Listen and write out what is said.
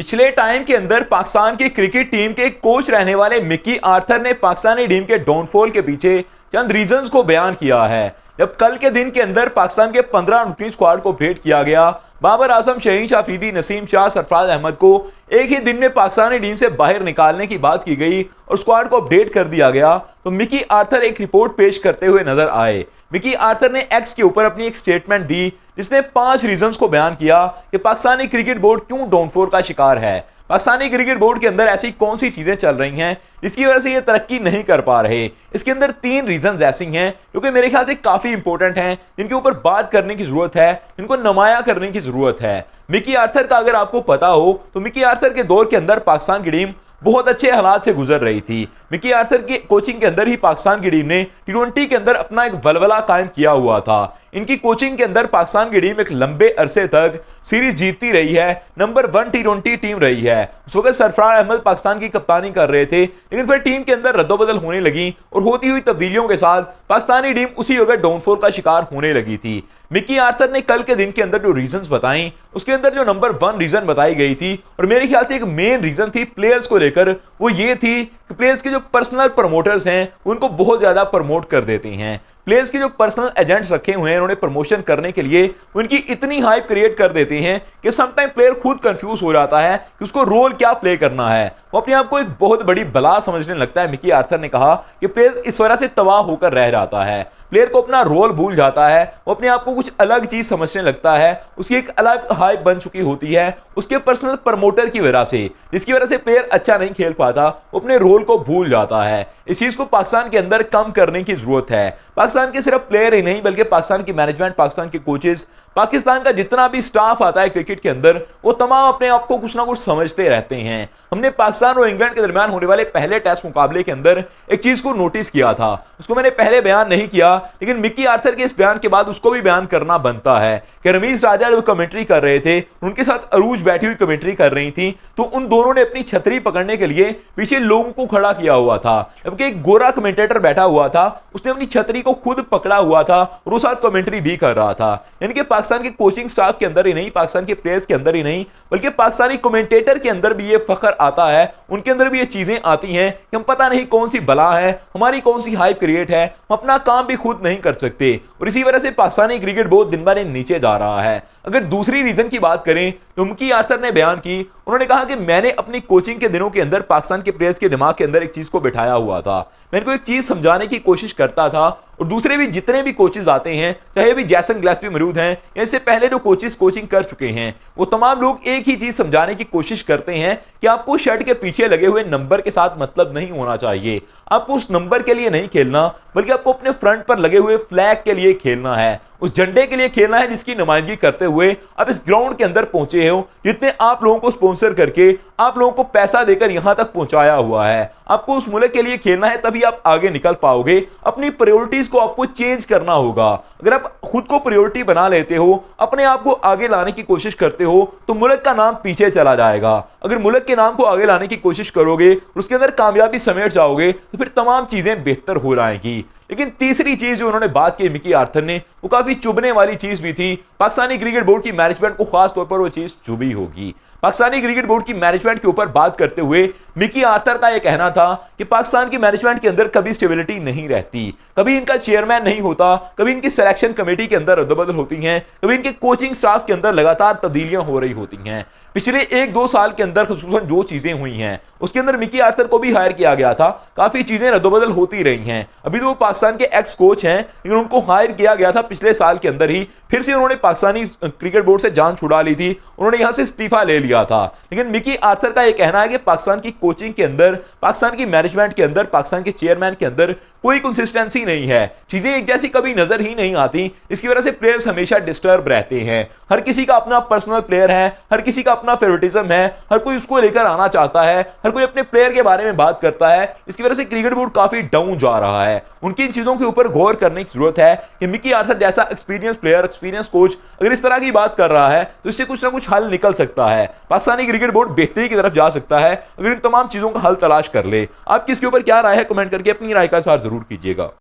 पिछले टाइम के अंदर पाकिस्तान की क्रिकेट टीम के कोच रहने वाले मिकी आर्थर ने पाकिस्तानी टीम के डाउनफॉल के पीछे चंद रीजंस को बयान किया है। जब कल के दिन के अंदर पाकिस्तान के 15 रुकनी स्क्वाड को अपडेट किया गया, बाबर आजम, शहीन शाह अफरीदी, नसीम शाह, सरफराज अहमद को एक ही दिन में पाकिस्तानी टीम से बाहर निकालने की बात की गई और स्क्वाड को अपडेट कर दिया गया, तो मिकी आर्थर एक रिपोर्ट पेश करते हुए नजर आए। मिकी आर्थर ने एक्स के ऊपर अपनी एक स्टेटमेंट दी जिसने 5 रीजंस को बयान किया कि पाकिस्तानी क्रिकेट बोर्ड क्यों डाउनफॉल का शिकार है। पाकिस्तानी क्रिकेट बोर्ड के अंदर ऐसी कौन सी चीजें चल रही हैं जिसकी वजह से ये तरक्की नहीं कर पा रहे। इसके अंदर 3 रीजंस ऐसी हैं जो कि मेरे ख्याल से काफी इंपॉर्टेंट हैं, जिनके ऊपर बात करने की जरूरत है, जिनको नुमाया करने की जरूरत है। मिकी आर्थर का अगर आपको पता हो तो मिकी आर्थर के दौर के अंदर पाकिस्तान की टीम बहुत अच्छे हालात से गुजर रही थी। मिकी आर्थर की कोचिंग के अंदर ही पाकिस्तान की टीम ने टी20 के अंदर अपना एक वलवला कायम किया हुआ था। इनकी कोचिंग के अंदर पाकिस्तान की टीम एक लंबे अरसे तक सीरीज जीतती रही है, नंबर 1 टी20 टीम रही है। उस वक्त सरफराज अहमद पाकिस्तान की कप्तानी कर रहे थे, लेकिन फिर टीम के अंदर रद्दोबदल होने लगी और होती हुई तब्दीलियों के साथ पाकिस्तानी टीम उसी वक्त डाउनफॉल का शिकार होने लगी थी। मिकी आर्थर ने कल के दिन के अंदर जो रीजंस बताई, उसके अंदर जो नंबर 1 रीजन बताई गई थी और मेरे ख्याल से एक मेन रीजन थी प्लेयर्स को लेकर, वो ये थी कि प्लेयर्स के जो पर्सनल प्रमोटर्स हैं उनको बहुत ज्यादा प्रमोट कर देते हैं। प्लेयर्स के जो पर्सनल एजेंट्स रखे हुए हैं उन्हें प्रमोशन करने के लिए उनकी इतनी हाइप क्रिएट कर देते हैं कि समटाइम प्लेयर खुद कंफ्यूज हो जाता है कि उसको रोल क्या प्ले करना है। वो अपने आप को एक बहुत बड़ी बला समझने लगता है। मिकी आर्थर ने कहा कि प्लेयर इस वजह से तबाह होकर रह जाता है, प्लेयर को अपना रोल भूल जाता है, वो अपने आप को कुछ अलग चीज समझने लगता है, उसकी एक अलग हाइप बन चुकी होती है उसके पर्सनल प्रमोटर की वजह से, जिसकी वजह से प्लेयर अच्छा नहीं खेल पाता, वो अपने रोल को भूल जाता है। इस चीज को पाकिस्तान के अंदर कम करने की जरूरत है। पाकिस्तान के सिर्फ प्लेयर ही नहीं बल्कि पाकिस्तान की मैनेजमेंट, पाकिस्तान के कोचेस, पाकिस्तान का जितना भी स्टाफ आता है क्रिकेट के अंदर, वो तमाम अपने आप को कुछ ना कुछ समझते रहते हैं। हमने पाकिस्तान और इंग्लैंड के दरमियान होने वाले पहले टेस्ट मुकाबले के अंदर एक चीज को नोटिस किया था, उसको मैंने पहले बयान नहीं किया, लेकिन मिकी आर्थर के इस बयान के बाद उसको भी बयान करना बनता है कि रमीज राजा जब कमेंट्री कर रहे थे, उनके साथ अरूज बैठी हुई कमेंट्री कर रही थी, तो उन दोनों ने अपनी छतरी पकड़ने के लिए पीछे लोगों को खड़ा किया हुआ था, जबकि एक गोरा कमेंटेटर बैठा हुआ था, उसने अपनी छतरी को खुद पकड़ा हुआ था और वो साथ कमेंट्री भी कर रहा था। यानी कि पाकिस्तान के कोचिंग स्टाफ के अंदर ही नहीं, पाकिस्तान के प्लेयर्स के अंदर ही नहीं, बल्कि पाकिस्तानी कमेंटेटर के अंदर भी ये फखर आता है, उनके अंदर भी ये चीजें आती हैं कि हम पता नहीं कौन सी बला है, हमारी कौन सी हाइप क्रिएट है, हम अपना काम भी खुद नहीं कर सकते और इसी वजह से पाकिस्तानी क्रिकेट बहुत दिन ब दिन नीचे जा रहा है। अगर दूसरी रीजन की बात करें तो मिकी आर्थर ने बयान की, उन्होंने कहा कि मैंने अपनी कोचिंग के दिनों के अंदर पाकिस्तान के प्लेयर्स के दिमाग के अंदर एक चीज को बिठाया हुआ था, मैं इनको एक चीज समझाने की कोशिश करता था और दूसरे भी जितने भी कोचेस आते हैं, चाहे भी जैसन गिलेस्पी मौजूद हैं या इससे पहले जो कोचेस कोचिंग कर चुके हैं, वो तमाम लोग एक ही चीज समझाने की कोशिश करते हैं कि आपको शर्ट के पीछे लगे हुए नंबर के साथ मतलब नहीं होना चाहिए, आपको उस नंबर के लिए नहीं खेलना बल्कि आपको अपने फ्रंट पर लगे हुए फ्लैग के लिए खेलना है, उस झंडे के लिए खेलना है जिसकी नुमाइंदगी करते हुए आप इस ग्राउंड के अंदर पहुंचे हो, जितने आप लोगों को स्पॉन्सर करके, आप लोगों को पैसा देकर यहां तक पहुंचाया हुआ है। आपको उस मुल्क के लिए खेलना है, तभी आप आगे निकल पाओगे। अपनी प्रायोरिटीज को आपको चेंज करना होगा। अगर आप खुद को प्रायोरिटी बना लेते हो, अपने आप को आगे लाने की कोशिश करते हो, तो मुल्क का नाम पीछे चला जाएगा। अगर मुल्क के नाम को आगे लाने की कोशिश करोगे और उसके अंदर कामयाबी समेट जाओगे तो फिर तमाम चीजें बेहतर हो जाएंगी। लेकिन तीसरी चीज जो उन्होंने बात की मिकी आर्थर ने, वो काफी चुभने वाली चीज भी थी। पाकिस्तानी क्रिकेट बोर्ड की मैनेजमेंट को खास तौर पर वो चीज चुभी होगी। पाकिस्तानी क्रिकेट बोर्ड की मैनेजमेंट के ऊपर बात करते हुए मिकी आर्थर का यह कहना था कि पाकिस्तान की मैनेजमेंट के अंदर कभी स्टेबिलिटी नहीं रहती, कभी इनका चेयरमैन नहीं होता, कभी इनकी सिलेक्शन कमेटी के अंदर रद्दोबदल होती हैं, कभी इनके कोचिंग स्टाफ के अंदर लगातार तब्दीलियां हो रही होती हैं। पिछले 1-2 साल के अंदर खुसूसन जो चीजें हुई हैं उसके अंदर मिकी आर्थर को भी हायर किया गया था, काफी चीजें रद्दोबदल होती रही हैं। अभी तो वो पाकिस्तान के एक्स कोच हैं, लेकिन उनको हायर किया गया था पिछले साल के अंदर ही, फिर से उन्होंने पाकिस्तानी क्रिकेट बोर्ड से जान छुड़ा ली थी, उन्होंने यहां से इस्तीफा ले लिया था। लेकिन मिकी आर्थर का यह कहना है कि पाकिस्तान की कोचिंग के अंदर, पाकिस्तान की मैनेजमेंट के अंदर, पाकिस्तान के चेयरमैन के अंदर कोई कंसिस्टेंसी नहीं है, चीजें एक जैसी कभी नजर ही नहीं आती। इसकी वजह से प्लेयर्स हमेशा डिस्टर्ब रहते हैं। हर किसी का अपना पर्सनल प्लेयर है, हर किसी का अपना फेवरेटिज्म है, हर कोई उसको लेकर आना चाहता है, हर कोई अपने प्लेयर के बारे में बात करता है। इसकी वजह से क्रिकेट बोर्ड काफी डाउन जा रहा है। उनकी इन चीजों के ऊपर गौर करने की जरूरत है कि मिकी आर्थर जैसा एक्सपीरियंस प्लेयर, एक्सपीरियंस कोच अगर इस तरह की बात कर रहा है तो इससे कुछ ना कुछ हल निकल सकता है। पाकिस्तानी क्रिकेट बोर्ड बेहतरी की तरफ जा सकता है अगर इन तमाम चीजों का हल तलाश कर ले। आपकी इसके ऊपर क्या राय है, कमेंट करके अपनी राय का इज़हार जरूर कीजिएगा।